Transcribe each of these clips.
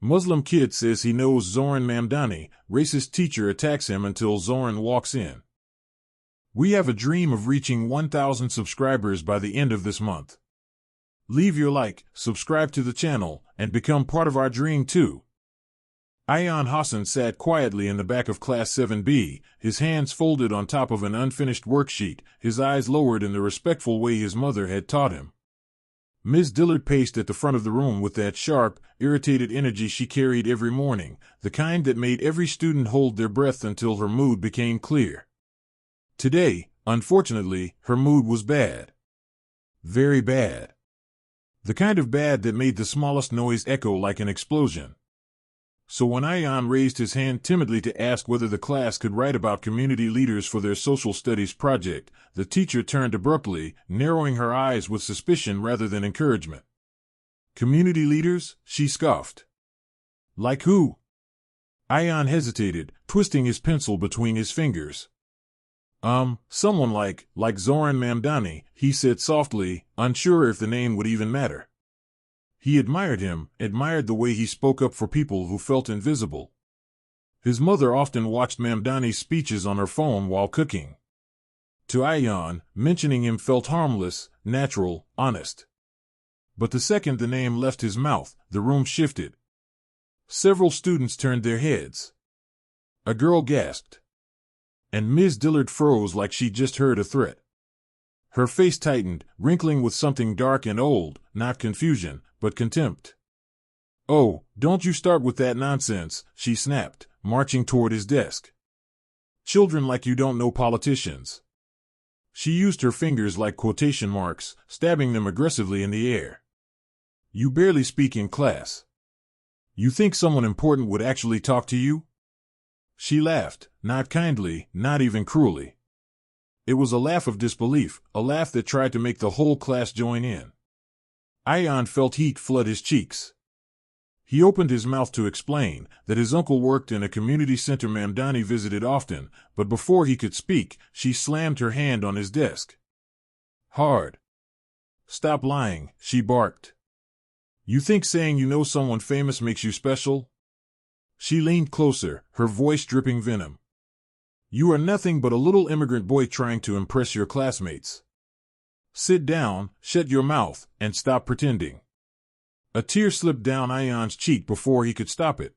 Muslim kid says he knows Zohran Mamdani. Racist teacher attacks him until Zohran walks in. We have a dream of reaching 1,000 subscribers by the end of this month. Leave your like, subscribe to the channel, and become part of our dream too. Ayan Hassan sat quietly in the back of Class 7B, his hands folded on top of an unfinished worksheet, his eyes lowered in the respectful way his mother had taught him. Ms. Dillard paced at the front of the room with that sharp, irritated energy she carried every morning, the kind that made every student hold their breath until her mood became clear. Today, unfortunately, her mood was bad. Very bad. The kind of bad that made the smallest noise echo like an explosion. So when Ayan raised his hand timidly to ask whether the class could write about community leaders for their social studies project, the teacher turned abruptly, narrowing her eyes with suspicion rather than encouragement. Community leaders? She scoffed. Like who? Ayan hesitated, twisting his pencil between his fingers. Someone like Zohran Mamdani, he said softly, unsure if the name would even matter. He admired him, admired the way he spoke up for people who felt invisible. His mother often watched Mamdani's speeches on her phone while cooking. To Ayan, mentioning him felt harmless, natural, honest. But the second the name left his mouth, the room shifted. Several students turned their heads. A girl gasped. And Ms. Dillard froze like she'd just heard a threat. Her face tightened, wrinkling with something dark and old, not confusion, but contempt. Oh, don't you start with that nonsense, she snapped, marching toward his desk. Children like you don't know politicians. She used her fingers like quotation marks, stabbing them aggressively in the air. You barely speak in class. You think someone important would actually talk to you? She laughed, not kindly, not even cruelly. It was a laugh of disbelief, a laugh that tried to make the whole class join in. Ayan felt heat flood his cheeks. He opened his mouth to explain that his uncle worked in a community center Mamdani visited often, but before he could speak, she slammed her hand on his desk. Hard. Stop lying, she barked. You think saying you know someone famous makes you special? She leaned closer, her voice dripping venom. You are nothing but a little immigrant boy trying to impress your classmates. Sit down, shut your mouth, and stop pretending. A tear slipped down Ayan's cheek before he could stop it.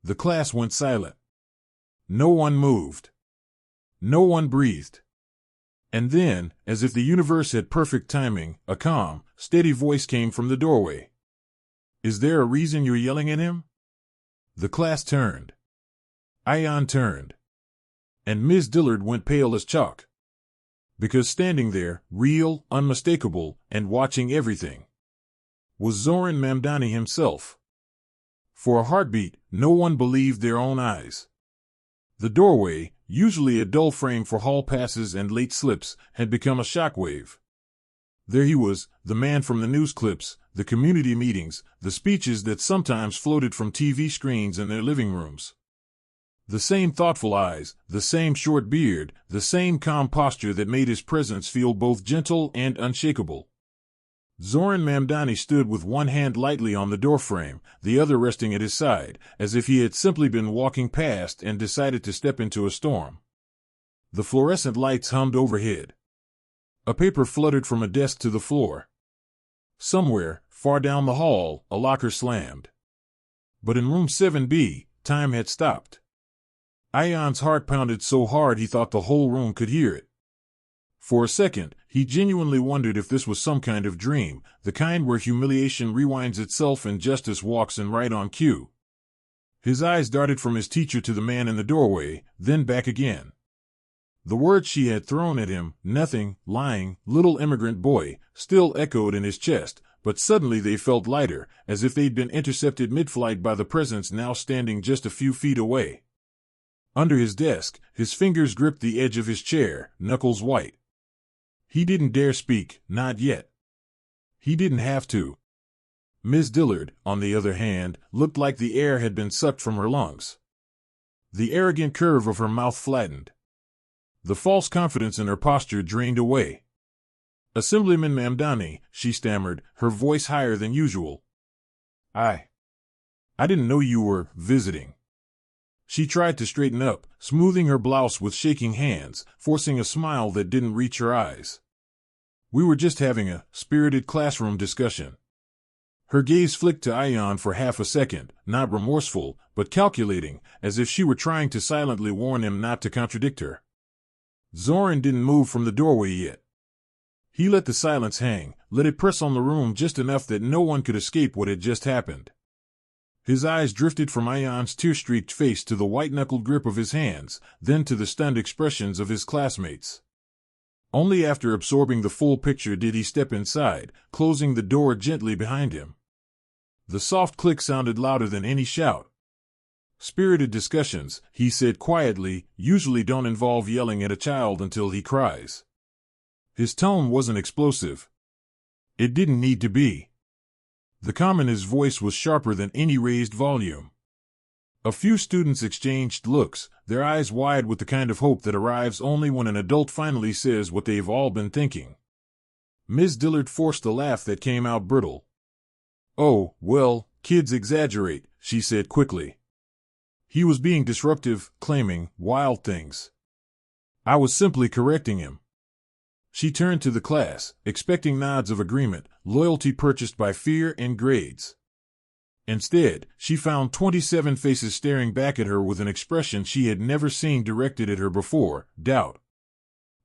The class went silent. No one moved. No one breathed. And then, as if the universe had perfect timing, a calm, steady voice came from the doorway. Is there a reason you're yelling at him? The class turned. Ayan turned. And Ms. Dillard went pale as chalk. Because standing there, real, unmistakable, and watching everything, was Zohran Mamdani himself. For a heartbeat, no one believed their own eyes. The doorway, usually a dull frame for hall passes and late slips, had become a shockwave. There he was, the man from the news clips, the community meetings, the speeches that sometimes floated from TV screens in their living rooms. The same thoughtful eyes, the same short beard, the same calm posture that made his presence feel both gentle and unshakable. Zohran Mamdani stood with one hand lightly on the doorframe, the other resting at his side, as if he had simply been walking past and decided to step into a storm. The fluorescent lights hummed overhead. A paper fluttered from a desk to the floor. Somewhere, far down the hall, a locker slammed. But in room 7B, time had stopped. Ayan's heart pounded so hard he thought the whole room could hear it. For a second, he genuinely wondered if this was some kind of dream, the kind where humiliation rewinds itself and justice walks in right on cue. His eyes darted from his teacher to the man in the doorway, then back again. The words she had thrown at him, nothing, lying, little immigrant boy, still echoed in his chest, but suddenly they felt lighter, as if they'd been intercepted mid-flight by the presence now standing just a few feet away. Under his desk, his fingers gripped the edge of his chair, knuckles white. He didn't dare speak, not yet. He didn't have to. Ms. Dillard, on the other hand, looked like the air had been sucked from her lungs. The arrogant curve of her mouth flattened. The false confidence in her posture drained away. Assemblyman Mamdani, she stammered, her voice higher than usual. I didn't know you were visiting. She tried to straighten up, smoothing her blouse with shaking hands, forcing a smile that didn't reach her eyes. We were just having a spirited classroom discussion. Her gaze flicked to Ayan for half a second, not remorseful, but calculating, as if she were trying to silently warn him not to contradict her. Zohran didn't move from the doorway yet. He let the silence hang, let it press on the room just enough that no one could escape what had just happened. His eyes drifted from Ayan's tear-streaked face to the white-knuckled grip of his hands, then to the stunned expressions of his classmates. Only after absorbing the full picture did he step inside, closing the door gently behind him. The soft click sounded louder than any shout. Spirited discussions, he said quietly, usually don't involve yelling at a child until he cries. His tone wasn't explosive. It didn't need to be. The calm in his voice was sharper than any raised volume. A few students exchanged looks, their eyes wide with the kind of hope that arrives only when an adult finally says what they've all been thinking. Ms. Dillard forced a laugh that came out brittle. "Oh, well, kids exaggerate," she said quickly. "He was being disruptive, claiming wild things. I was simply correcting him." She turned to the class, expecting nods of agreement, loyalty purchased by fear and grades. Instead, she found 27 faces staring back at her with an expression she had never seen directed at her before, doubt.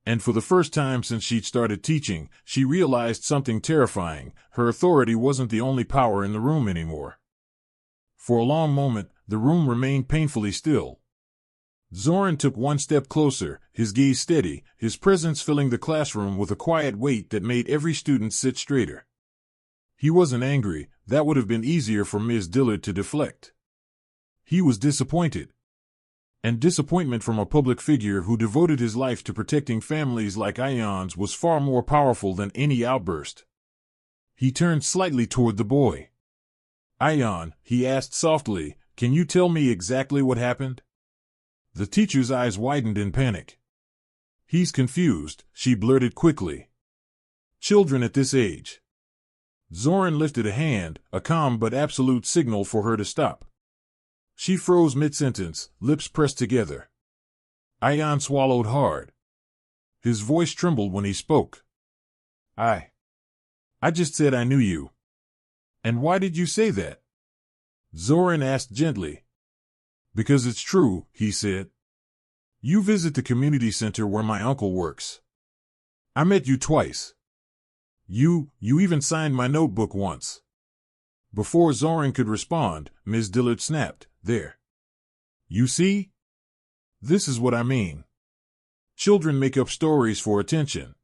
And for the first time since she'd started teaching, she realized something terrifying: her authority wasn't the only power in the room anymore. For a long moment, the room remained painfully still. Zohran took one step closer, his gaze steady, his presence filling the classroom with a quiet weight that made every student sit straighter. He wasn't angry, that would have been easier for Ms. Dillard to deflect. He was disappointed. And disappointment from a public figure who devoted his life to protecting families like Ayan's was far more powerful than any outburst. He turned slightly toward the boy. "Ayan," he asked softly, "can you tell me exactly what happened?" The teacher's eyes widened in panic. "He's confused," she blurted quickly. "Children at this age." Zohran lifted a hand, a calm but absolute signal for her to stop. She froze mid-sentence, lips pressed together. Ayan swallowed hard. His voice trembled when he spoke. I just said I knew you." "And why did you say that?" Zohran asked gently. "Because it's true," he said. "You visit the community center where my uncle works. I met you twice. You even signed my notebook once." Before Zohran could respond, Ms. Dillard snapped, "There. You see? This is what I mean. Children make up stories for attention."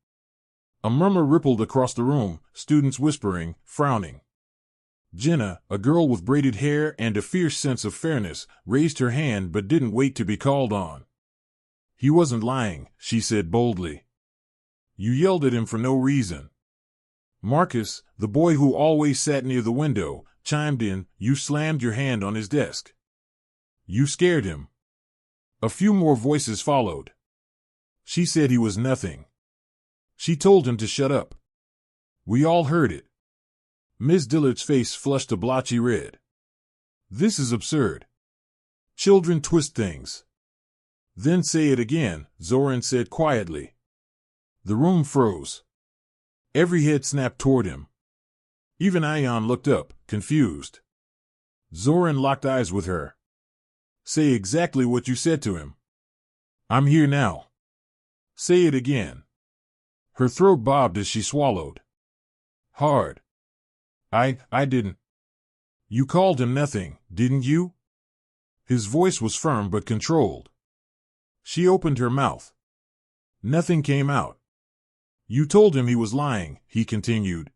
A murmur rippled across the room, students whispering, frowning. Jenna, a girl with braided hair and a fierce sense of fairness, raised her hand but didn't wait to be called on. "He wasn't lying," she said boldly. "You yelled at him for no reason." Marcus, the boy who always sat near the window, chimed in, "You slammed your hand on his desk. You scared him." A few more voices followed. "She said he was nothing. She told him to shut up." We all heard it. Ms. Dillard's face flushed a blotchy red. "This is absurd. Children twist things." "Then say it again," Zohran said quietly. The room froze. Every head snapped toward him. Even Ayan looked up, confused. Zohran locked eyes with her. "Say exactly what you said to him." "I'm here now." "Say it again." Her throat bobbed as she swallowed. "Hard. I didn't." "You called him nothing, didn't you?" His voice was firm but controlled. She opened her mouth. Nothing came out. "You told him he was lying," he continued.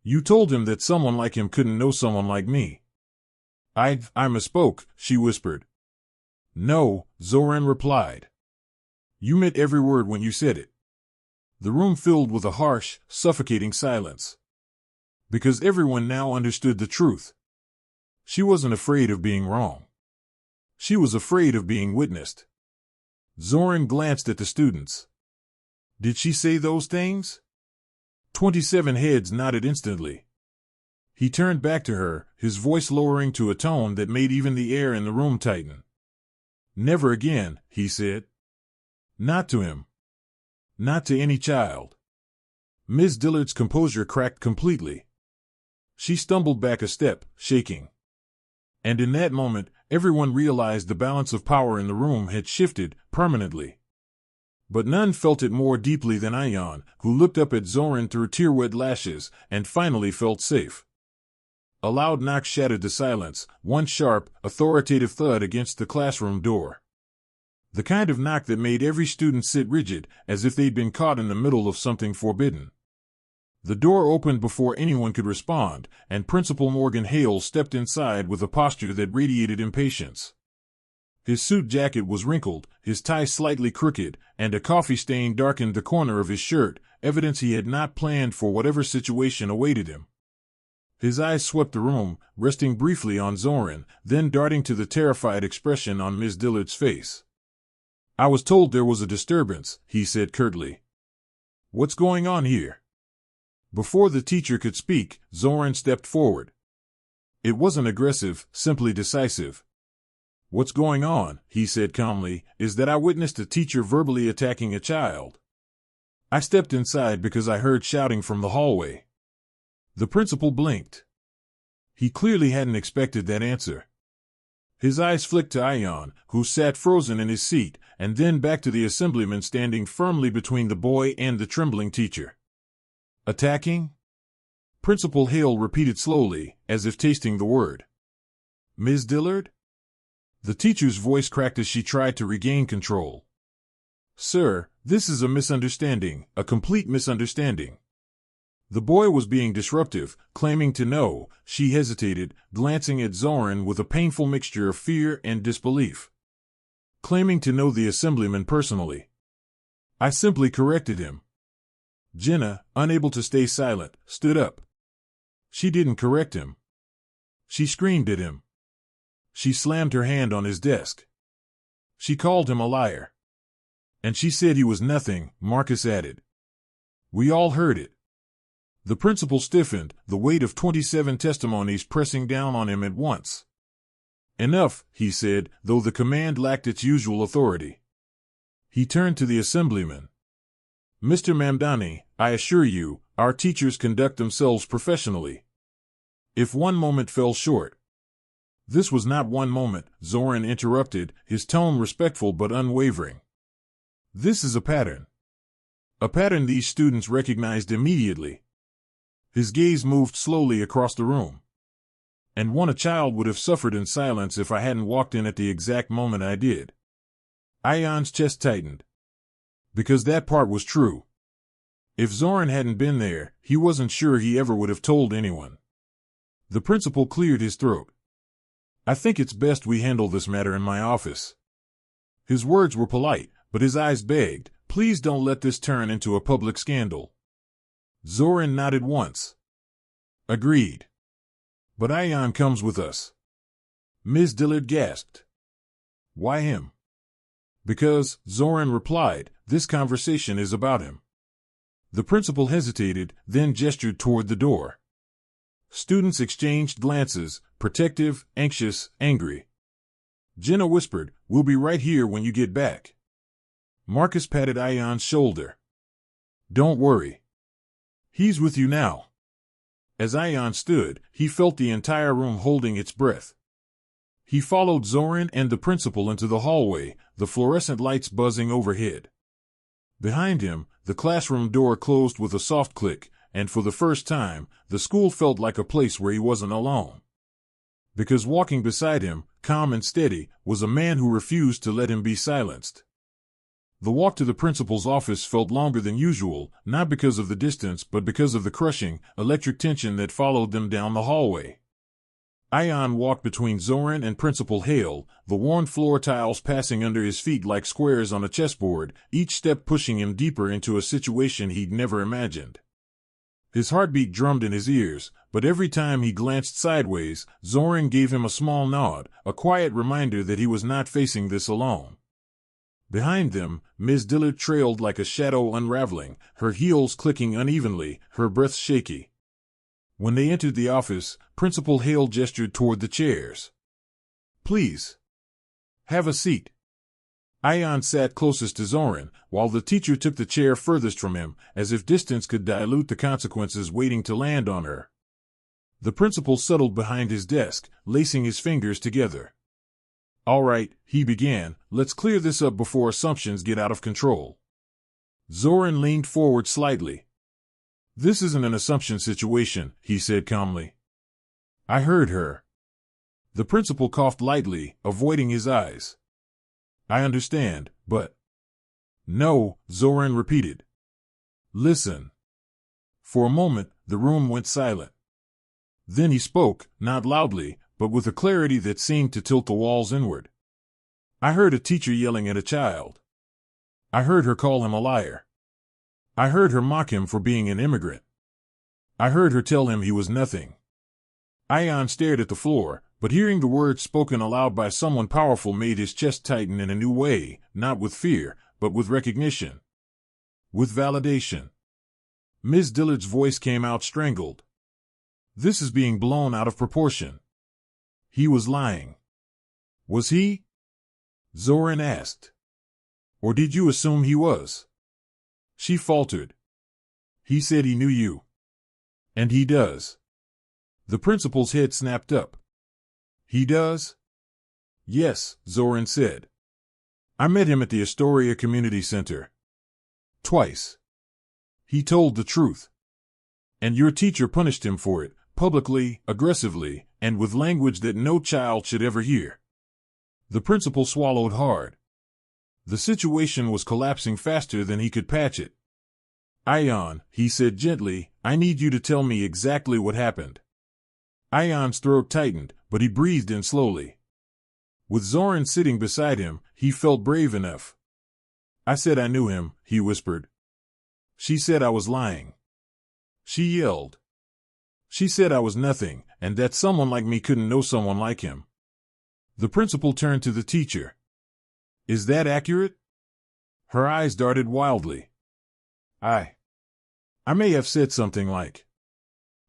"You told him that someone like him couldn't know someone like me." I misspoke," she whispered. "No," Zohran replied. "You meant every word when you said it." The room filled with a harsh, suffocating silence. Because everyone now understood the truth. She wasn't afraid of being wrong. She was afraid of being witnessed. Zohran glanced at the students. "Did she say those things?" 27 heads nodded instantly. He turned back to her, his voice lowering to a tone that made even the air in the room tighten. "Never again," he said. "Not to him. Not to any child." Miss Dillard's composure cracked completely. She stumbled back a step, shaking. And in that moment, everyone realized the balance of power in the room had shifted permanently. But none felt it more deeply than Ayan, who looked up at Zohran through tear-wet lashes and finally felt safe. A loud knock shattered the silence, one sharp, authoritative thud against the classroom door. The kind of knock that made every student sit rigid, as if they'd been caught in the middle of something forbidden. The door opened before anyone could respond, and Principal Morgan Hale stepped inside with a posture that radiated impatience. His suit jacket was wrinkled, his tie slightly crooked, and a coffee stain darkened the corner of his shirt, evidence he had not planned for whatever situation awaited him. His eyes swept the room, resting briefly on Zohran, then darting to the terrified expression on Miss Dillard's face. "I was told there was a disturbance," he said curtly. "What's going on here?" Before the teacher could speak, Zohran stepped forward. It wasn't aggressive, simply decisive. "What's going on," he said calmly, "is that I witnessed a teacher verbally attacking a child. I stepped inside because I heard shouting from the hallway." The principal blinked. He clearly hadn't expected that answer. His eyes flicked to Ayan, who sat frozen in his seat, and then back to the assemblyman standing firmly between the boy and the trembling teacher. "Attacking?" Principal Hale repeated slowly, as if tasting the word. "Ms. Dillard?" The teacher's voice cracked as she tried to regain control. "Sir, this is a misunderstanding, a complete misunderstanding." The boy was being disruptive, claiming to know. She hesitated, glancing at Zohran with a painful mixture of fear and disbelief. Claiming to know the assemblyman personally. "I simply corrected him." Jenna, unable to stay silent, stood up. She didn't correct him. She screamed at him. She slammed her hand on his desk. She called him a liar. "And she said he was nothing," Marcus added. We all heard it. The principal stiffened, the weight of 27 testimonies pressing down on him at once. "Enough," he said, though the command lacked its usual authority. He turned to the assemblyman. "Mr. Mamdani, I assure you, our teachers conduct themselves professionally. If one moment fell short—" "This was not one moment," Zohran interrupted, his tone respectful but unwavering. "This is a pattern. A pattern these students recognized immediately." His gaze moved slowly across the room. "And one a child would have suffered in silence if I hadn't walked in at the exact moment I did." Ayan's chest tightened. Because that part was true. If Zohran hadn't been there, he wasn't sure he ever would have told anyone. The principal cleared his throat. "I think it's best we handle this matter in my office." His words were polite, but his eyes begged, "Please don't let this turn into a public scandal." Zohran nodded once. "Agreed. But Ayan comes with us." Ms. Dillard gasped. "Why him?" "Because," Zohran replied, "this conversation is about him." The principal hesitated, then gestured toward the door. Students exchanged glances, protective, anxious, angry. Jenna whispered, "We'll be right here when you get back." Marcus patted Ayan's shoulder. "Don't worry. He's with you now." As Ayan stood, he felt the entire room holding its breath. He followed Zohran and the principal into the hallway, the fluorescent lights buzzing overhead. Behind him, the classroom door closed with a soft click, and for the first time, the school felt like a place where he wasn't alone. Because walking beside him, calm and steady, was a man who refused to let him be silenced. The walk to the principal's office felt longer than usual, not because of the distance but because of the crushing, electric tension that followed them down the hallway. Ayan walked between Zohran and Principal Hale, the worn floor tiles passing under his feet like squares on a chessboard, each step pushing him deeper into a situation he'd never imagined. His heartbeat drummed in his ears, but every time he glanced sideways, Zohran gave him a small nod, a quiet reminder that he was not facing this alone. Behind them, Ms. Dillard trailed like a shadow unraveling, her heels clicking unevenly, her breath shaky. When they entered the office, Principal Hale gestured toward the chairs. "Please. Have a seat." Ion sat closest to Zohran, while the teacher took the chair furthest from him, as if distance could dilute the consequences waiting to land on her. The principal settled behind his desk, lacing his fingers together. "All right," he began, "let's clear this up before assumptions get out of control." Zohran leaned forward slightly. "This isn't an assumption situation," he said calmly. "I heard her." The principal coughed lightly, avoiding his eyes. "I understand, but—" "No," Zohran repeated. "Listen." For a moment, the room went silent. Then he spoke, not loudly, but with a clarity that seemed to tilt the walls inward. "I heard a teacher yelling at a child. I heard her call him a liar. I heard her mock him for being an immigrant. I heard her tell him he was nothing." Ion stared at the floor, but hearing the words spoken aloud by someone powerful made his chest tighten in a new way, not with fear, but with recognition. With validation. Ms. Dillard's voice came out strangled. "This is being blown out of proportion. He was lying." "Was he?" Zohran asked. "Or did you assume he was?" She faltered. "He said he knew you." "And he does." The principal's head snapped up. "He does?" "Yes," Zohran said. "I met him at the Astoria Community Center. Twice. He told the truth. And your teacher punished him for it, publicly, aggressively, and with language that no child should ever hear." The principal swallowed hard. The situation was collapsing faster than he could patch it. "Ion," he said gently, "I need you to tell me exactly what happened." Ion's throat tightened, but he breathed in slowly. With Zohran sitting beside him, he felt brave enough. "I said I knew him," he whispered. "She said I was lying. She yelled. She said I was nothing, and that someone like me couldn't know someone like him." The principal turned to the teacher. "Is that accurate?" Her eyes darted wildly. I may have said something like—"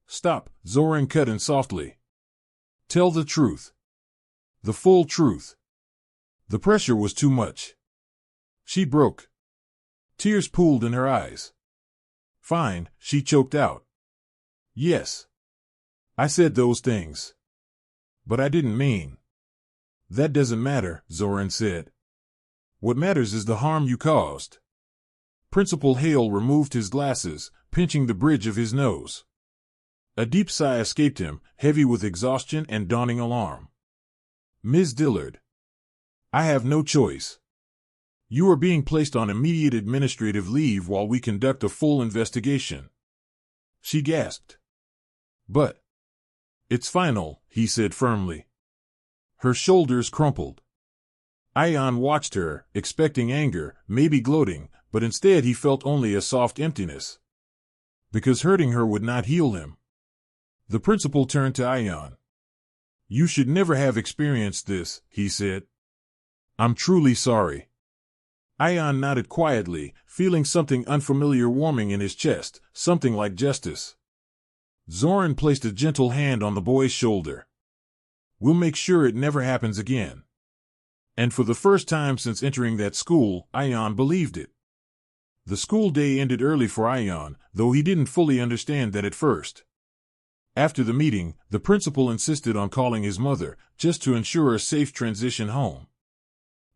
"Stop," Zohran cut in softly. "Tell the truth. The full truth." The pressure was too much. She broke. Tears pooled in her eyes. "Fine," she choked out. "Yes. I said those things. But I didn't mean." "That doesn't matter," Zohran said. "What matters is the harm you caused." Principal Hale removed his glasses, pinching the bridge of his nose. A deep sigh escaped him, heavy with exhaustion and dawning alarm. "Ms. Dillard. I have no choice. You are being placed on immediate administrative leave while we conduct a full investigation." She gasped. "But—" "It's final," he said firmly. Her shoulders crumpled. Ion watched her, expecting anger, maybe gloating, but instead he felt only a soft emptiness. Because hurting her would not heal him. The principal turned to Ion. "You should never have experienced this," he said. "I'm truly sorry." Ion nodded quietly, feeling something unfamiliar warming in his chest, something like justice. Zohran placed a gentle hand on the boy's shoulder. "We'll make sure it never happens again." And for the first time since entering that school, Ion believed it. The school day ended early for Ion, though he didn't fully understand that at first. After the meeting, the principal insisted on calling his mother, just to ensure a safe transition home.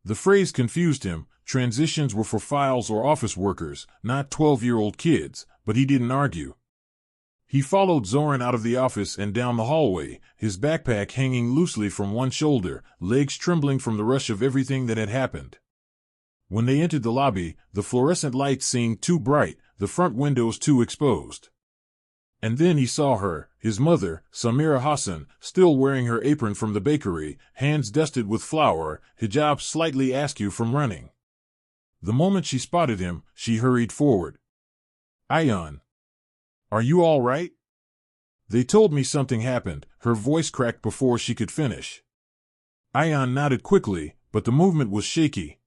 The phrase confused him. Transitions were for files or office workers, not 12-year-old kids, but he didn't argue. He followed Zohran out of the office and down the hallway, his backpack hanging loosely from one shoulder, legs trembling from the rush of everything that had happened. When they entered the lobby, the fluorescent lights seemed too bright, the front windows too exposed. And then he saw her, his mother, Samira Hassan, still wearing her apron from the bakery, hands dusted with flour, hijab slightly askew from running. The moment she spotted him, she hurried forward. "Ion. Are you all right?" "They told me something happened," her voice cracked before she could finish. Ion nodded quickly, but the movement was shaky.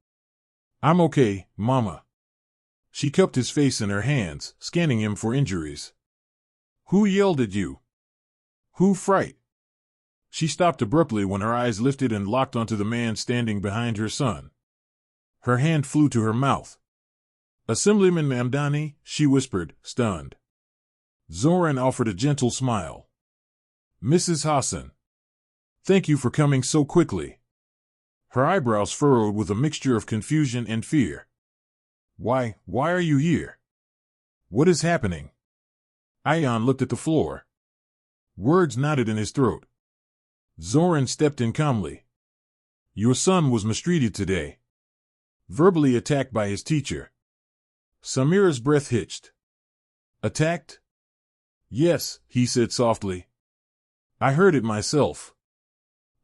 "I'm okay, Mama." She cupped his face in her hands, scanning him for injuries. "Who yelled at you?" Who fright? She stopped abruptly when her eyes lifted and locked onto the man standing behind her son. Her hand flew to her mouth. Assemblyman Mamdani, she whispered, stunned. Zohran offered a gentle smile. Mrs. Hassan. Thank you for coming so quickly. Her eyebrows furrowed with a mixture of confusion and fear. Why are you here? What is happening? Ayan looked at the floor. Words knotted in his throat. Zohran stepped in calmly. Your son was mistreated today. Verbally attacked by his teacher. Samira's breath hitched. Attacked? Yes, he said softly. I heard it myself.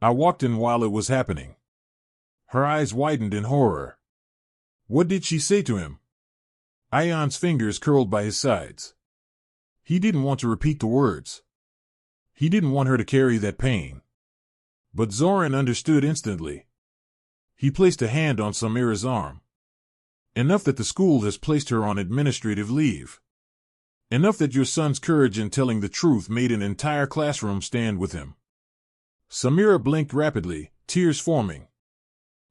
I walked in while it was happening. Her eyes widened in horror. What did she say to him? Ayan's fingers curled by his sides. He didn't want to repeat the words. He didn't want her to carry that pain. But Zohran understood instantly. He placed a hand on Samira's arm. Enough that the school has placed her on administrative leave. Enough that your son's courage in telling the truth made an entire classroom stand with him. Samira blinked rapidly, tears forming.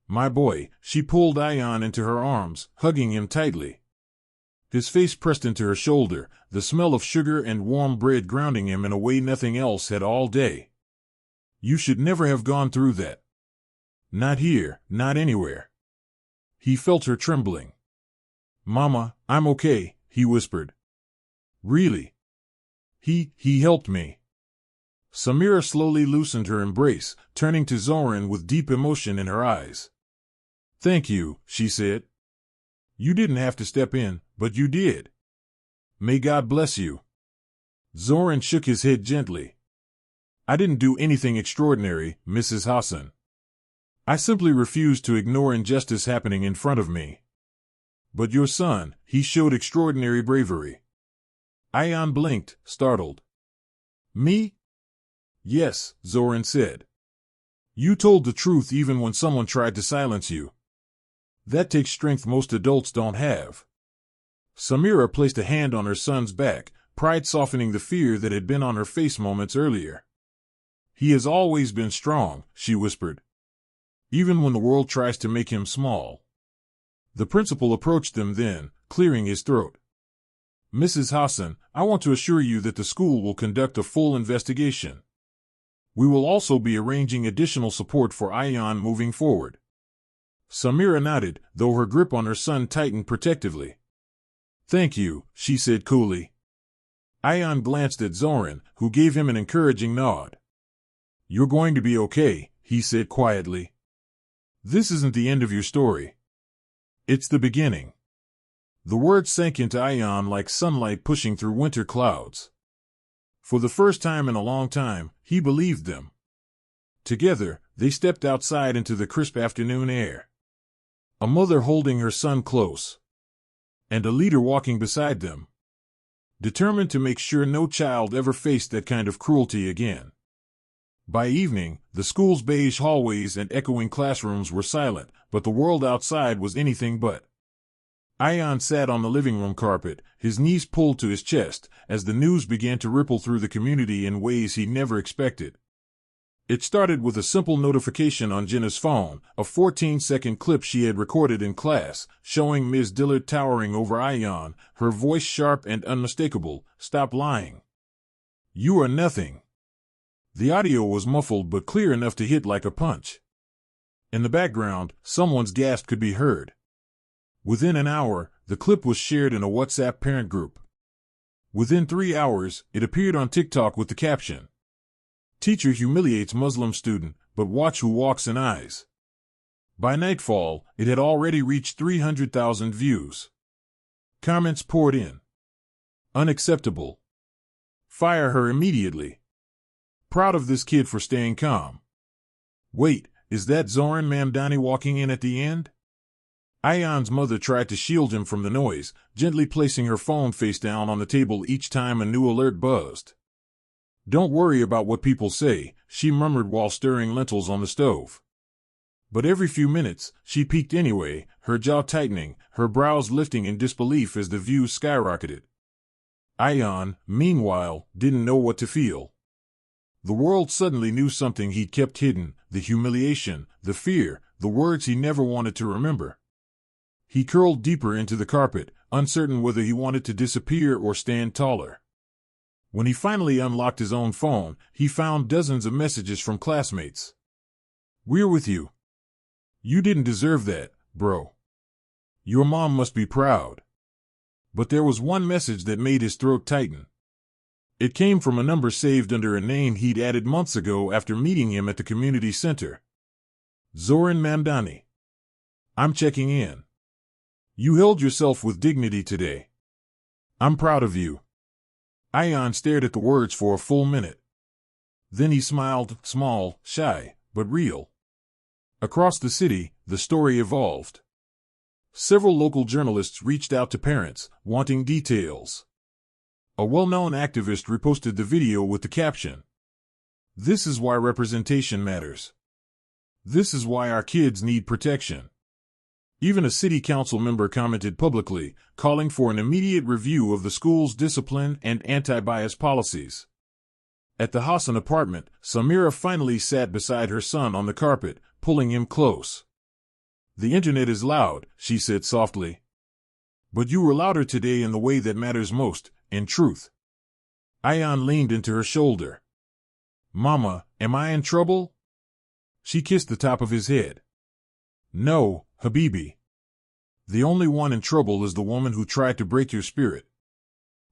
My boy, she pulled Ayan into her arms, hugging him tightly. His face pressed into her shoulder, the smell of sugar and warm bread grounding him in a way nothing else had all day. You should never have gone through that. Not here, not anywhere. He felt her trembling. Mama, I'm okay, he whispered. Really? He helped me. Samira slowly loosened her embrace, turning to Zohran with deep emotion in her eyes. Thank you, she said. You didn't have to step in, but you did. May God bless you. Zohran shook his head gently. I didn't do anything extraordinary, Mrs. Hassan. I simply refused to ignore injustice happening in front of me. But your son, he showed extraordinary bravery. Ayan blinked, startled. Me? Yes, Zohran said. You told the truth even when someone tried to silence you. That takes strength most adults don't have. Samira placed a hand on her son's back, pride softening the fear that had been on her face moments earlier. He has always been strong, she whispered. Even when the world tries to make him small. The principal approached them then, clearing his throat. Mrs. Hassan, I want to assure you that the school will conduct a full investigation. We will also be arranging additional support for Ayan moving forward. Samira nodded, though her grip on her son tightened protectively. Thank you, she said coolly. Ayan glanced at Zohran, who gave him an encouraging nod. You're going to be okay, he said quietly. This isn't the end of your story. It's the beginning. The words sank into Ayan like sunlight pushing through winter clouds. For the first time in a long time, he believed them. Together, they stepped outside into the crisp afternoon air. A mother holding her son close. And a leader walking beside them. Determined to make sure no child ever faced that kind of cruelty again. By evening, the school's beige hallways and echoing classrooms were silent, but the world outside was anything but. Ayan sat on the living room carpet, his knees pulled to his chest, as the news began to ripple through the community in ways he never expected. It started with a simple notification on Jenna's phone, a 14-second clip she had recorded in class, showing Ms. Dillard towering over Ayan, her voice sharp and unmistakable, "Stop lying. You are nothing." The audio was muffled but clear enough to hit like a punch. In the background, someone's gasp could be heard. Within an hour, the clip was shared in a WhatsApp parent group. Within 3 hours, it appeared on TikTok with the caption, "Teacher humiliates Muslim student, but watch who walks in eyes." By nightfall, it had already reached 300,000 views. Comments poured in. Unacceptable. Fire her immediately. Proud of this kid for staying calm. Wait, is that Zohran Mamdani walking in at the end? Ayan's mother tried to shield him from the noise, gently placing her phone face down on the table each time a new alert buzzed. Don't worry about what people say, she murmured while stirring lentils on the stove. But every few minutes, she peeked anyway, her jaw tightening, her brows lifting in disbelief as the views skyrocketed. Ayan, meanwhile, didn't know what to feel. The world suddenly knew something he'd kept hidden, the humiliation, the fear, the words he never wanted to remember. He curled deeper into the carpet, uncertain whether he wanted to disappear or stand taller. When he finally unlocked his own phone, he found dozens of messages from classmates. "We're with you. You didn't deserve that, bro. Your mom must be proud." But there was one message that made his throat tighten. It came from a number saved under a name he'd added months ago after meeting him at the community center. "Zohran Mamdani. I'm checking in. You held yourself with dignity today. I'm proud of you." Ayan stared at the words for a full minute. Then he smiled, small, shy, but real. Across the city, the story evolved. Several local journalists reached out to parents, wanting details. A well-known activist reposted the video with the caption, "This is why representation matters. This is why our kids need protection." Even a city council member commented publicly, calling for an immediate review of the school's discipline and anti-bias policies. At the Hassan apartment, Samira finally sat beside her son on the carpet, pulling him close. "The internet is loud," she said softly. "But you were louder today in the way that matters most, in truth." Ayan leaned into her shoulder. "Mama, am I in trouble?" She kissed the top of his head. "No, Habibi. The only one in trouble is the woman who tried to break your spirit."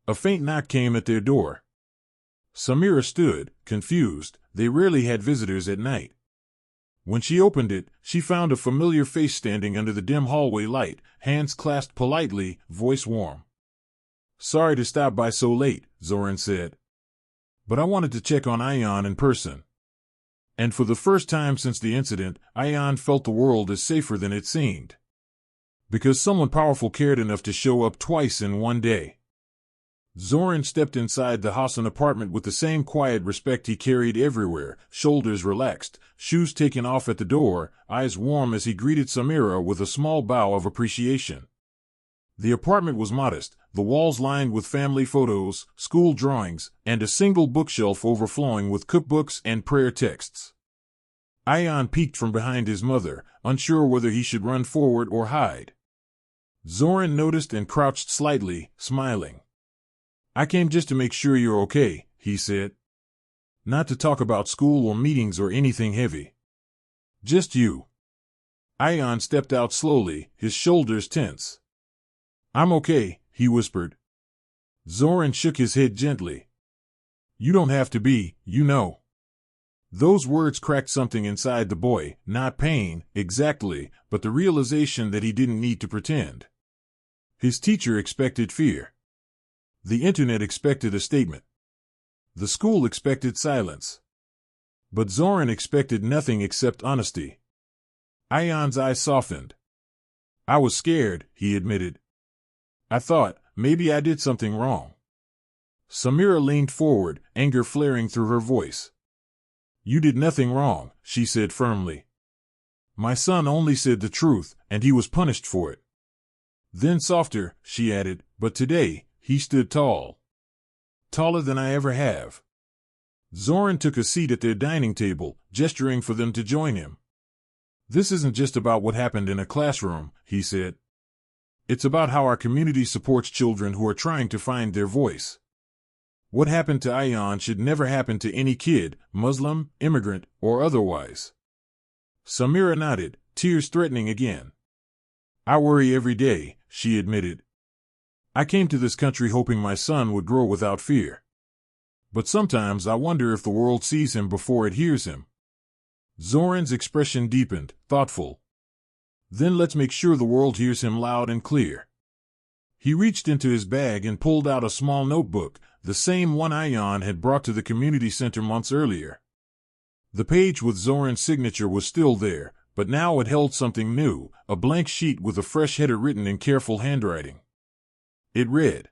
A faint knock came at their door. Samira stood, confused. They rarely had visitors at night. When she opened it, she found a familiar face standing under the dim hallway light, hands clasped politely, voice warm. "Sorry to stop by so late," Zohran said. "But I wanted to check on Ayan in person." And for the first time since the incident, Ayan felt the world is safer than it seemed. Because someone powerful cared enough to show up twice in one day. Zohran stepped inside the Hassan apartment with the same quiet respect he carried everywhere, shoulders relaxed, shoes taken off at the door, eyes warm as he greeted Samira with a small bow of appreciation. The apartment was modest, the walls lined with family photos, school drawings, and a single bookshelf overflowing with cookbooks and prayer texts. Ayan peeked from behind his mother, unsure whether he should run forward or hide. Zohran noticed and crouched slightly, smiling. "I came just to make sure you're okay," he said. "Not to talk about school or meetings or anything heavy. Just you." Ayan stepped out slowly, his shoulders tense. "I'm okay," he whispered. Zohran shook his head gently. "You don't have to be, you know." Those words cracked something inside the boy, not pain, exactly, but the realization that he didn't need to pretend. His teacher expected fear. The internet expected a statement. The school expected silence. But Zohran expected nothing except honesty. Ayan's eyes softened. "I was scared," he admitted. "I thought, maybe I did something wrong." Samira leaned forward, anger flaring through her voice. "You did nothing wrong," she said firmly. "My son only said the truth, and he was punished for it." Then softer, she added, "But today, he stood tall. Taller than I ever have." Zohran took a seat at their dining table, gesturing for them to join him. "This isn't just about what happened in a classroom," he said. "It's about how our community supports children who are trying to find their voice. What happened to Ayan should never happen to any kid, Muslim, immigrant, or otherwise." Samira nodded, tears threatening again. "I worry every day," she admitted. "I came to this country hoping my son would grow without fear. But sometimes I wonder if the world sees him before it hears him." Zohran's expression deepened, thoughtful. "Then let's make sure the world hears him loud and clear." He reached into his bag and pulled out a small notebook, the same one Ayan had brought to the community center months earlier. The page with Zohran's signature was still there, but now it held something new, a blank sheet with a fresh header written in careful handwriting. It read,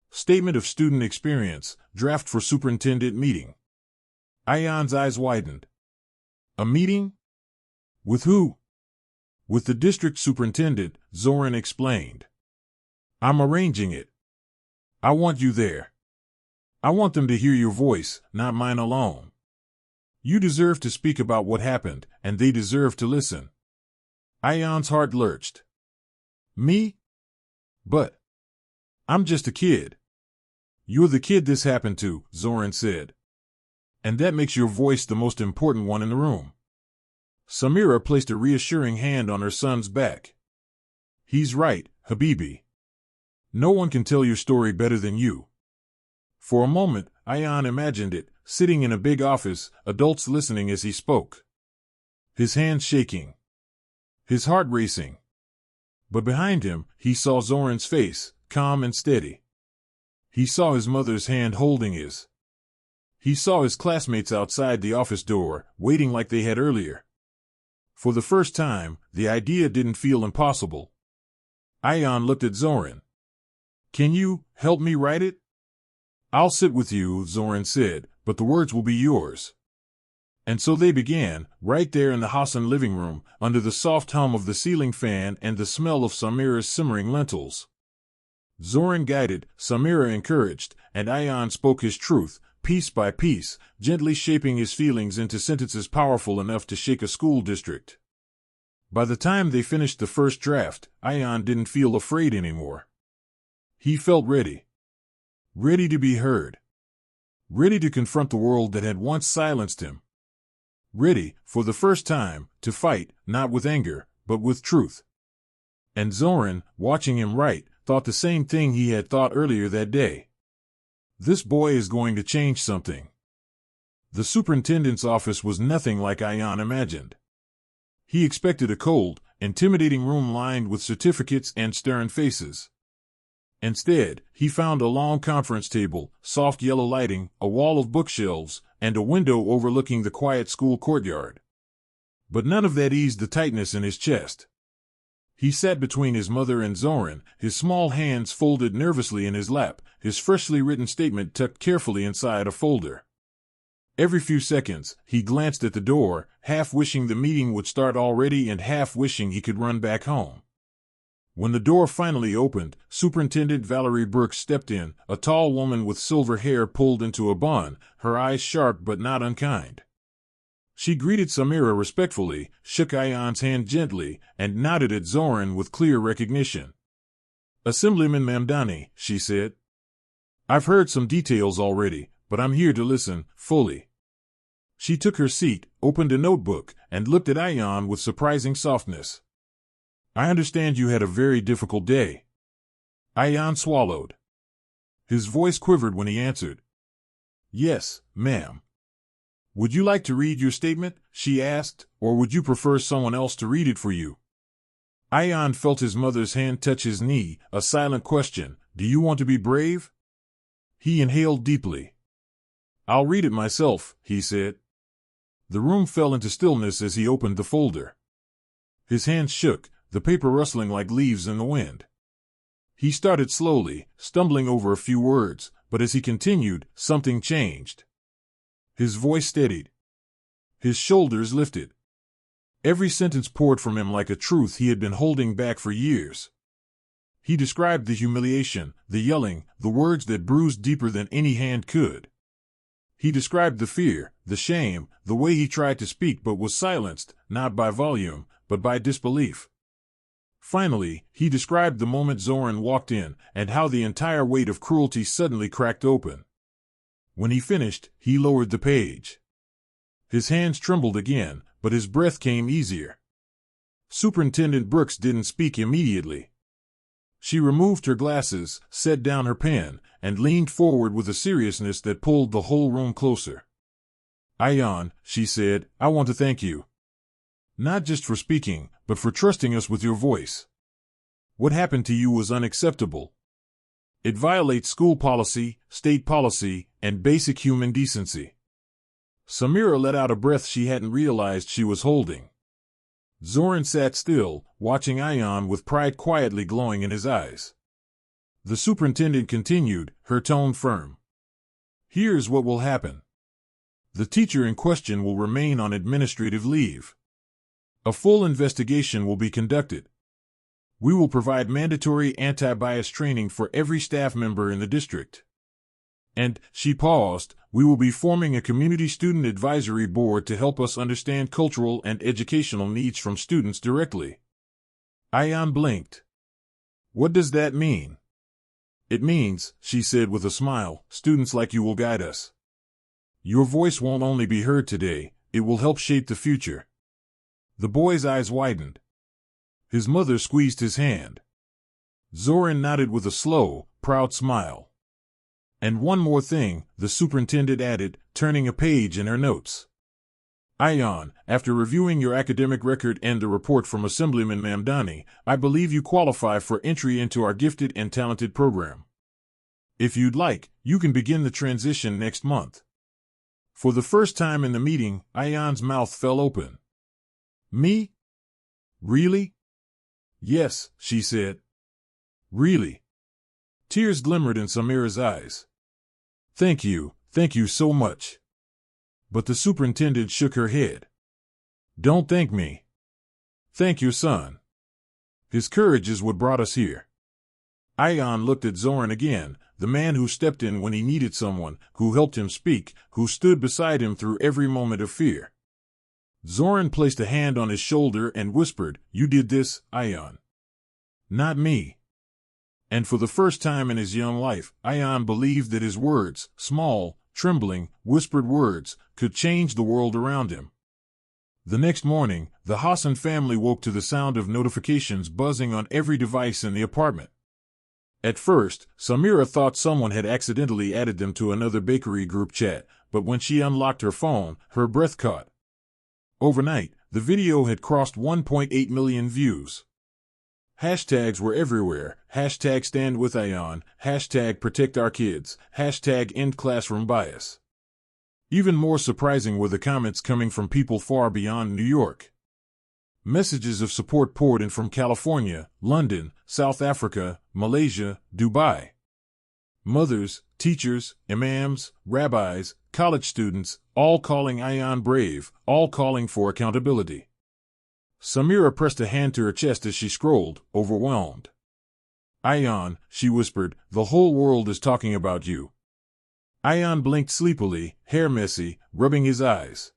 "Statement of Student Experience, Draft for Superintendent Meeting." Ayan's eyes widened. "A meeting? With who?" "With the district superintendent," Zohran explained. "I'm arranging it. I want you there. I want them to hear your voice, not mine alone." You deserve to speak about what happened, and they deserve to listen. Ayan's heart lurched. Me? But I'm just a kid. You're the kid this happened to, Zohran said. And that makes your voice the most important one in the room. Samira placed a reassuring hand on her son's back. He's right, Habibi. No one can tell your story better than you. For a moment, Ayan imagined it, sitting in a big office, adults listening as he spoke. His hands shaking. His heart racing. But behind him, he saw Zohran's face, calm and steady. He saw his mother's hand holding his. He saw his classmates outside the office door, waiting like they had earlier. For the first time, the idea didn't feel impossible. Ayan looked at Zohran. Can you help me write it? I'll sit with you, Zohran said, but the words will be yours. And so they began, right there in the Hassan living room, under the soft hum of the ceiling fan and the smell of Samira's simmering lentils. Zohran guided, Samira encouraged, and Ayan spoke his truth, piece by piece, gently shaping his feelings into sentences powerful enough to shake a school district. By the time they finished the first draft, Ayan didn't feel afraid anymore. He felt ready. Ready to be heard. Ready to confront the world that had once silenced him. Ready, for the first time, to fight, not with anger, but with truth. And Zohran, watching him write, thought the same thing he had thought earlier that day. This boy is going to change something. The superintendent's office was nothing like Ayan imagined. He expected a cold, intimidating room lined with certificates and stern faces. Instead, he found a long conference table, soft yellow lighting, a wall of bookshelves, and a window overlooking the quiet school courtyard. But none of that eased the tightness in his chest. He sat between his mother and Zohran, his small hands folded nervously in his lap, his freshly written statement tucked carefully inside a folder. Every few seconds, he glanced at the door, half wishing the meeting would start already and half wishing he could run back home. When the door finally opened, Superintendent Valerie Brooks stepped in, a tall woman with silver hair pulled into a bun, her eyes sharp but not unkind. She greeted Samira respectfully, shook Ayan's hand gently, and nodded at Zohran with clear recognition. "Assemblyman Mamdani," she said. "I've heard some details already, but I'm here to listen, fully." She took her seat, opened a notebook, and looked at Ayan with surprising softness. "I understand you had a very difficult day." Ayan swallowed. His voice quivered when he answered. "Yes, ma'am." "Would you like to read your statement?" she asked, "or would you prefer someone else to read it for you?" Ayan felt his mother's hand touch his knee, a silent question. "Do you want to be brave?" He inhaled deeply. "I'll read it myself," he said. The room fell into stillness as he opened the folder. His hands shook, the paper rustling like leaves in the wind. He started slowly, stumbling over a few words, but as he continued, something changed. His voice steadied. His shoulders lifted. Every sentence poured from him like a truth he had been holding back for years. He described the humiliation, the yelling, the words that bruised deeper than any hand could. He described the fear, the shame, the way he tried to speak but was silenced, not by volume, but by disbelief. Finally, he described the moment Zohran walked in, and how the entire weight of cruelty suddenly cracked open. When he finished, he lowered the page. His hands trembled again, but his breath came easier. Superintendent Brooks didn't speak immediately. She removed her glasses, set down her pen, and leaned forward with a seriousness that pulled the whole room closer. "Ayan," she said, "I want to thank you. Not just for speaking, but for trusting us with your voice. What happened to you was unacceptable. It violates school policy, state policy, and basic human decency." Samira let out a breath she hadn't realized she was holding. Zohran sat still, watching Ayan with pride quietly glowing in his eyes. The superintendent continued, her tone firm. "Here's what will happen. The teacher in question will remain on administrative leave. A full investigation will be conducted. We will provide mandatory anti-bias training for every staff member in the district." And she paused, We will be forming a community student advisory board to help us understand cultural and educational needs from students directly. Ayan blinked. What does that mean? It means, she said with a smile, students like you will guide us. Your voice won't only be heard today, it will help shape the future. The boy's eyes widened. His mother squeezed his hand. Zohran nodded with a slow, proud smile. And one more thing, the superintendent added, turning a page in her notes. Ayan, after reviewing your academic record and the report from Assemblyman Mamdani, I believe you qualify for entry into our gifted and talented program. If you'd like, you can begin the transition next month. For the first time in the meeting, Ayan's mouth fell open. Me? Really? Yes, she said. Really? Tears glimmered in Samira's eyes. Thank you so much. But the superintendent shook her head. Don't thank me. Thank your son. His courage is what brought us here. Ayan looked at Zohran again, the man who stepped in when he needed someone, who helped him speak, who stood beside him through every moment of fear. Zohran placed a hand on his shoulder and whispered, You did this, Ayan. Not me. And for the first time in his young life, Ayan believed that his words, small, trembling, whispered words, could change the world around him. The next morning, the Hassan family woke to the sound of notifications buzzing on every device in the apartment. At first, Samira thought someone had accidentally added them to another bakery group chat, but when she unlocked her phone, her breath caught. Overnight, the video had crossed 1.8 million views. Hashtags were everywhere, hashtag stand with Ayan, hashtag protect our kids, hashtag end classroom bias. Even more surprising were the comments coming from people far beyond New York. Messages of support poured in from California, London, South Africa, Malaysia, Dubai. Mothers, teachers, imams, rabbis, college students, all calling Ayan brave, all calling for accountability. Samira pressed a hand to her chest as she scrolled, overwhelmed. Ayan, she whispered, the whole world is talking about you. Ayan blinked sleepily, hair messy, rubbing his eyes.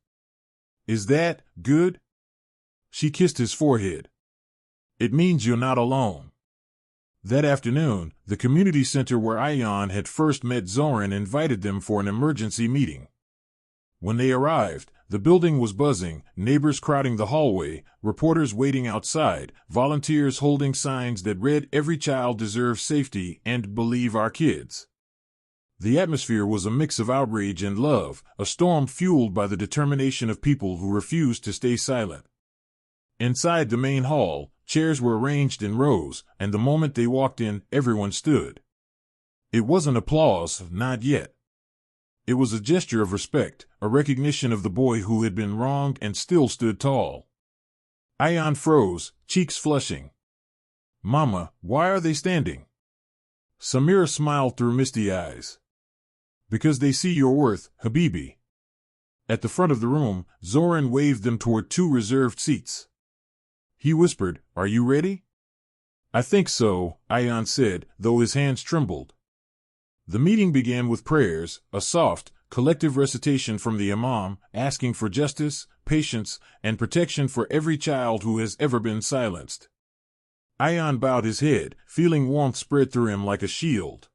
Is that good? She kissed his forehead. It means you're not alone. That afternoon, the community center where Ayan had first met Zohran invited them for an emergency meeting. When they arrived, the building was buzzing, neighbors crowding the hallway, reporters waiting outside, volunteers holding signs that read every child deserves safety and believe our kids. The atmosphere was a mix of outrage and love, a storm fueled by the determination of people who refused to stay silent. Inside the main hall, chairs were arranged in rows, and the moment they walked in, everyone stood. It wasn't applause, not yet. It was a gesture of respect, a recognition of the boy who had been wronged and still stood tall. Ayan froze, cheeks flushing. Mama, why are they standing? Samira smiled through misty eyes. Because they see your worth, Habibi. At the front of the room, Zohran waved them toward two reserved seats. He whispered, Are you ready? I think so, Ayan said, though his hands trembled. The meeting began with prayers, a soft, collective recitation from the imam, asking for justice, patience, and protection for every child who has ever been silenced. Ayan bowed his head, feeling warmth spread through him like a shield.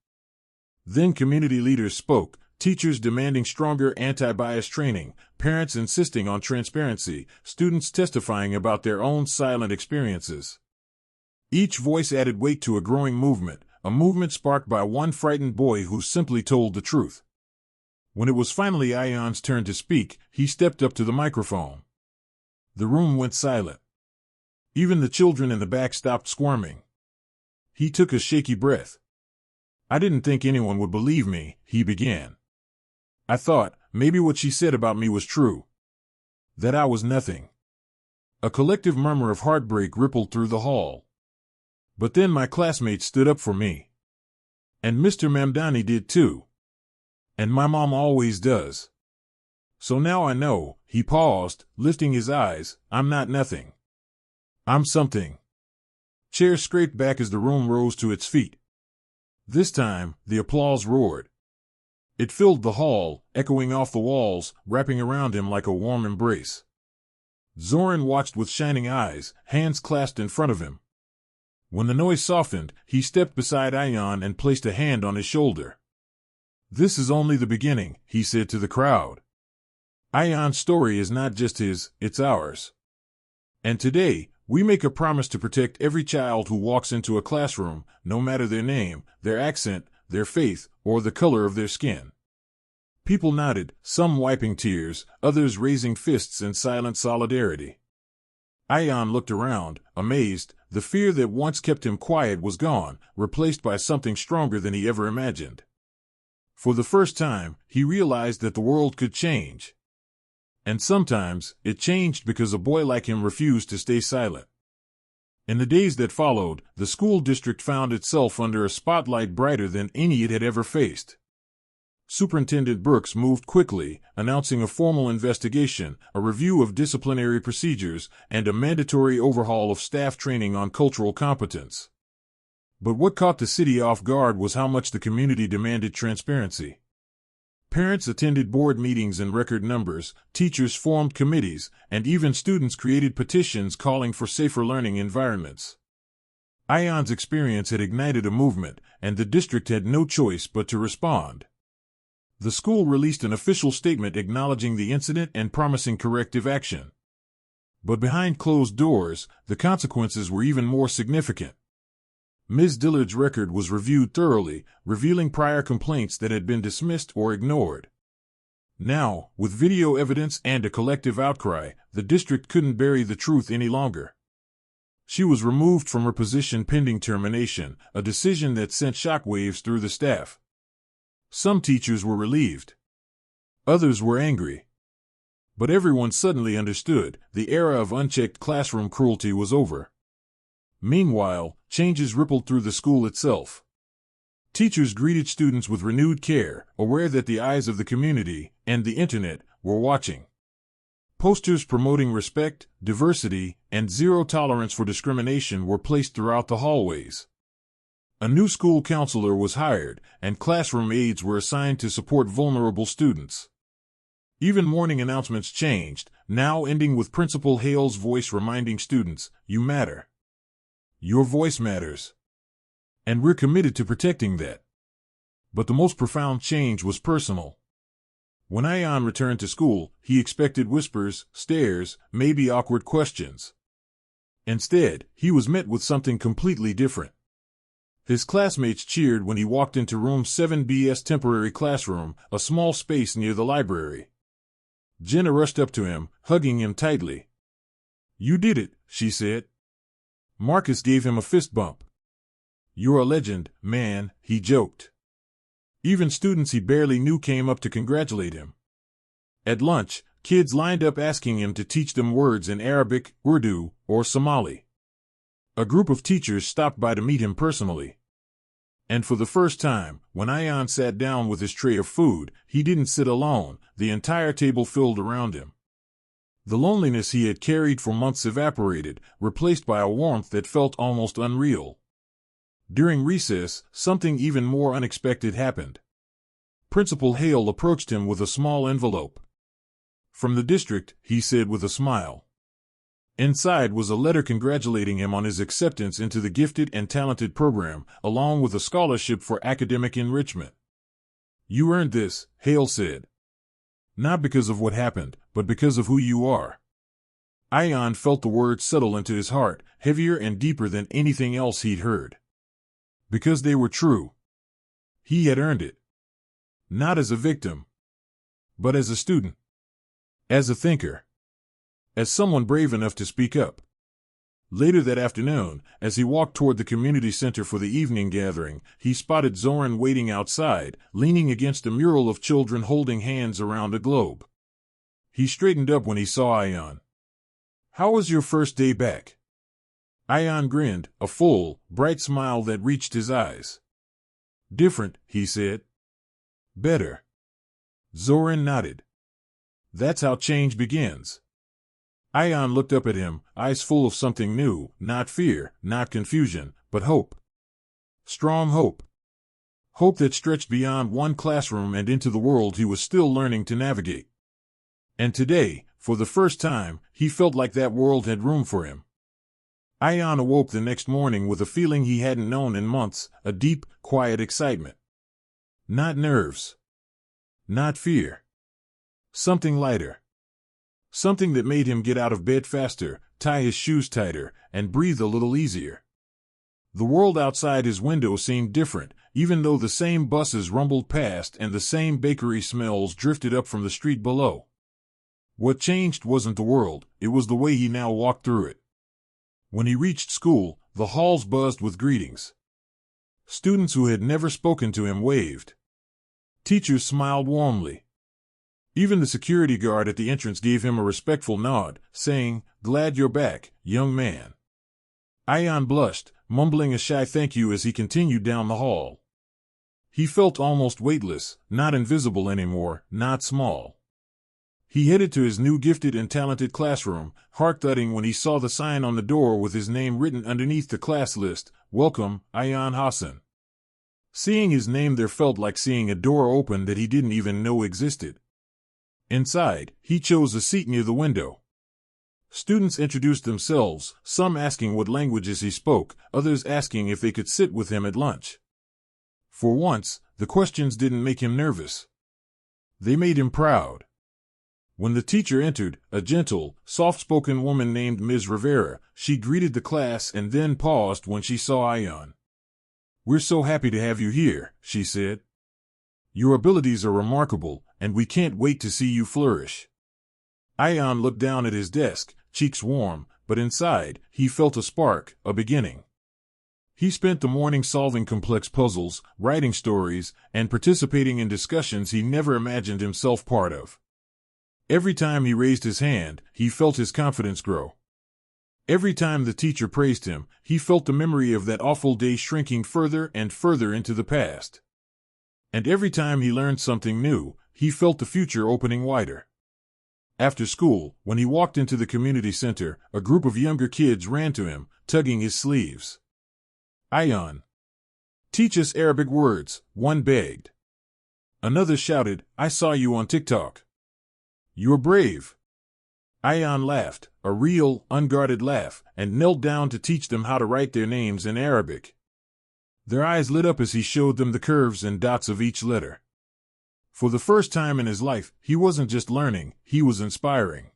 Then community leaders spoke, teachers demanding stronger anti-bias training, parents insisting on transparency, students testifying about their own silent experiences. Each voice added weight to a growing movement, a movement sparked by one frightened boy who simply told the truth. When it was finally Ayan's turn to speak, he stepped up to the microphone. The room went silent. Even the children in the back stopped squirming. He took a shaky breath. I didn't think anyone would believe me, he began. I thought, maybe what she said about me was true. That I was nothing. A collective murmur of heartbreak rippled through the hall. But then my classmates stood up for me. And Mr. Mamdani did too. And my mom always does. So now I know, he paused, lifting his eyes, I'm not nothing. I'm something. Chairs scraped back as the room rose to its feet. This time, the applause roared. It filled the hall, echoing off the walls, wrapping around him like a warm embrace. Zohran watched with shining eyes, hands clasped in front of him. When the noise softened, he stepped beside Ayan and placed a hand on his shoulder. "This is only the beginning," he said to the crowd. "Ayan's story is not just his, it's ours. And today, we make a promise to protect every child who walks into a classroom, no matter their name, their accent, their faith, or the color of their skin." People nodded, some wiping tears, others raising fists in silent solidarity. Ayan looked around, amazed. The fear that once kept him quiet was gone, replaced by something stronger than he ever imagined. For the first time, he realized that the world could change. And sometimes, it changed because a boy like him refused to stay silent. In the days that followed, the school district found itself under a spotlight brighter than any it had ever faced. Superintendent Brooks moved quickly, announcing a formal investigation, a review of disciplinary procedures, and a mandatory overhaul of staff training on cultural competence. But what caught the city off guard was how much the community demanded transparency. Parents attended board meetings in record numbers, teachers formed committees, and even students created petitions calling for safer learning environments. Ayan's experience had ignited a movement, and the district had no choice but to respond. The school released an official statement acknowledging the incident and promising corrective action. But behind closed doors, the consequences were even more significant. Ms. Dillard's record was reviewed thoroughly, revealing prior complaints that had been dismissed or ignored. Now, with video evidence and a collective outcry, the district couldn't bury the truth any longer. She was removed from her position pending termination, a decision that sent shockwaves through the staff. Some teachers were relieved. Others were angry. But everyone suddenly understood, the era of unchecked classroom cruelty was over. Meanwhile, changes rippled through the school itself. Teachers greeted students with renewed care, aware that the eyes of the community, and the internet, were watching. Posters promoting respect, diversity, and zero tolerance for discrimination were placed throughout the hallways. A new school counselor was hired, and classroom aides were assigned to support vulnerable students. Even morning announcements changed, now ending with Principal Hale's voice reminding students, "You matter. Your voice matters. And we're committed to protecting that." But the most profound change was personal. When Ayan returned to school, he expected whispers, stares, maybe awkward questions. Instead, he was met with something completely different. His classmates cheered when he walked into Room 7B's temporary classroom, a small space near the library. Jenna rushed up to him, hugging him tightly. "You did it," she said. Marcus gave him a fist bump. "You're a legend, man," he joked. Even students he barely knew came up to congratulate him. At lunch, kids lined up asking him to teach them words in Arabic, Urdu, or Somali. A group of teachers stopped by to meet him personally. And for the first time, when Ayan sat down with his tray of food, he didn't sit alone, the entire table filled around him. The loneliness he had carried for months evaporated, replaced by a warmth that felt almost unreal. During recess, something even more unexpected happened. Principal Hale approached him with a small envelope. "From the district," he said with a smile. Inside was a letter congratulating him on his acceptance into the Gifted and Talented program, along with a scholarship for academic enrichment. "You earned this," Hale said. "Not because of what happened, but because of who you are." Ayan felt the words settle into his heart, heavier and deeper than anything else he'd heard. Because they were true. He had earned it. Not as a victim, but as a student. As a thinker. As someone brave enough to speak up. Later that afternoon, as he walked toward the community center for the evening gathering, he spotted Zohran waiting outside, leaning against a mural of children holding hands around a globe. He straightened up when he saw Ayan. "How was your first day back?" Ayan grinned, a full, bright smile that reached his eyes. "Different," he said. "Better." Zohran nodded. "That's how change begins." Ayan looked up at him, eyes full of something new, not fear, not confusion, but hope. Strong hope. hope that stretched beyond one classroom and into the world he was still learning to navigate. And today, for the first time, he felt like that world had room for him. Ayan awoke the next morning with a feeling he hadn't known in months, a deep, quiet excitement. Not nerves. Not fear. Something lighter. Something that made him get out of bed faster, tie his shoes tighter, and breathe a little easier. The world outside his window seemed different, even though the same buses rumbled past and the same bakery smells drifted up from the street below. What changed wasn't the world, it was the way he now walked through it. When he reached school, the halls buzzed with greetings. Students who had never spoken to him waved. Teachers smiled warmly. Even the security guard at the entrance gave him a respectful nod, saying, "Glad you're back, young man." Ayan blushed, mumbling a shy thank you as he continued down the hall. He felt almost weightless, not invisible anymore, not small. He headed to his new gifted and talented classroom, heart thudding when he saw the sign on the door with his name written underneath the class list, "Welcome, Ayan Hassan." Seeing his name there felt like seeing a door open that he didn't even know existed. Inside, he chose a seat near the window. Students introduced themselves, some asking what languages he spoke, others asking if they could sit with him at lunch. For once, the questions didn't make him nervous. They made him proud. When the teacher entered, a gentle, soft-spoken woman named Ms. Rivera, she greeted the class and then paused when she saw Ayan. "We're so happy to have you here," she said. "Your abilities are remarkable, and we can't wait to see you flourish." Ayan looked down at his desk, cheeks warm, but inside, he felt a spark, a beginning. He spent the morning solving complex puzzles, writing stories, and participating in discussions he never imagined himself part of. Every time he raised his hand, he felt his confidence grow. Every time the teacher praised him, he felt the memory of that awful day shrinking further and further into the past. And every time he learned something new, he felt the future opening wider. After school, when he walked into the community center, a group of younger kids ran to him, tugging his sleeves. "Ayan, teach us Arabic words," one begged. Another shouted, "I saw you on TikTok. You're brave." Ayan laughed, a real, unguarded laugh, and knelt down to teach them how to write their names in Arabic. Their eyes lit up as he showed them the curves and dots of each letter. For the first time in his life, he wasn't just learning, he was inspiring.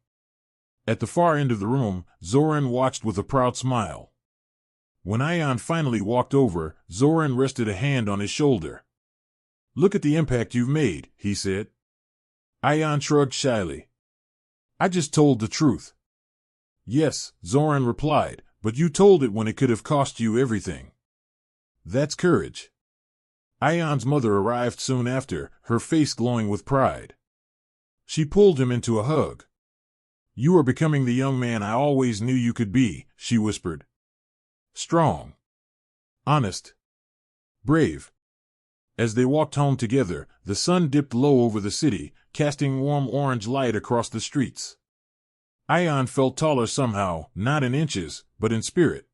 At the far end of the room, Zohran watched with a proud smile. When Ayan finally walked over, Zohran rested a hand on his shoulder. "Look at the impact you've made," he said. Ayan shrugged shyly. "I just told the truth." "Yes," Zohran replied, "but you told it when it could have cost you everything. That's courage." Ayan's mother arrived soon after, her face glowing with pride. She pulled him into a hug. "You are becoming the young man I always knew you could be," she whispered. "Strong. Honest. Brave." As they walked home together, the sun dipped low over the city, casting warm orange light across the streets. Ayan felt taller somehow, not in inches, but in spirit.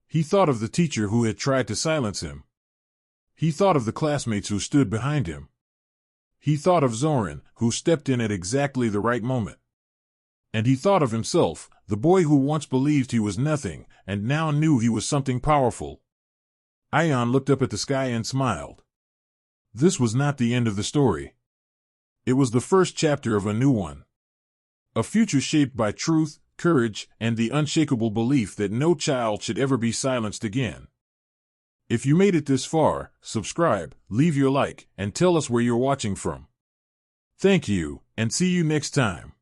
He thought of the teacher who had tried to silence him. He thought of the classmates who stood behind him. He thought of Zohran, who stepped in at exactly the right moment. And he thought of himself, the boy who once believed he was nothing, and now knew he was something powerful. Ayan looked up at the sky and smiled. This was not the end of the story. It was the first chapter of a new one. A future shaped by truth, courage, and the unshakable belief that no child should ever be silenced again. If you made it this far, subscribe, leave your like, and tell us where you're watching from. Thank you, and see you next time.